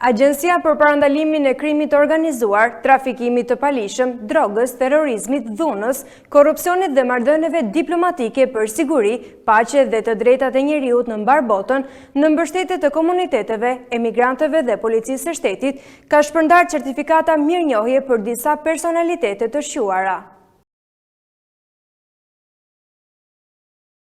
Agjencia për parandalimin e krimit të organizuar, trafikimit të palishëm, drogës, terrorizmit, dhunës, korrupsionit dhe marrëdhënieve diplomatike për siguri, paqe dhe të drejtat e njeriut në mbar botën, në mbështetje të komuniteteve, emigrantëve dhe policisë së shtetit, ka shpërndarë certifikata mirënjohje për disa personalitete të shquara.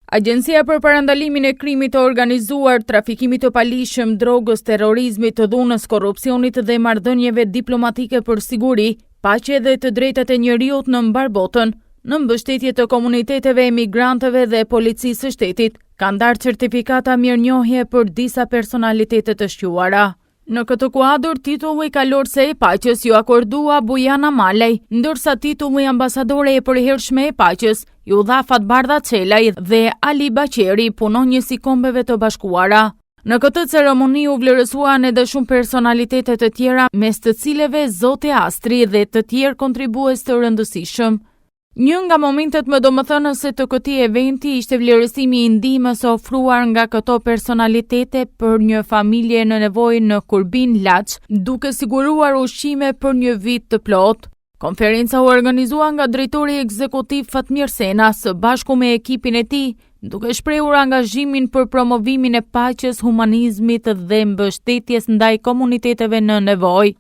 Agjencia për parandalimin e krimit të organizuar, trafikimit të palishëm, drogës, terrorizmit, të dhunës, korrupsionit dhe marrëdhënieve diplomatike për siguri, paqe dhe të drejtat e njeriut në mbar botën, në mbështetje të komuniteteve, emigrantëve dhe policisë së shtetit, ka ndarë certifikata mirënjohje për disa personalitete të shquara. Në këtë kuadër, titulli kalorëse e paqes ju akordua Bujana Malej, ndërsa titulli ambasadore e përhershme e paqes ju dha Fatbardha Çelaj dhe Ali Baqeri, punonjës i Kombeve të Bashkuara. Në këtë ceremoni u vlerësuan edhe shumë personalitete të tjera, mes të cileve Zoti Astri dhe të tjerë kontribues të rëndësishëm. Një nga momentet më domethënëse të këtij eventi ishte vlerësimi i ndihmës së ofruar nga këto personalitete për një familje në nevojë në Kurbin Laç, duke siguruar ushqime për një vit të plotë. Konferenca u organizua nga drejtori ekzekutiv Fatmir Sena së bashku me ekipin e tij, duke shprehur angazhimin për promovimin e paqes, humanizmit dhe mbështetjes ndaj komuniteteve në nevojë.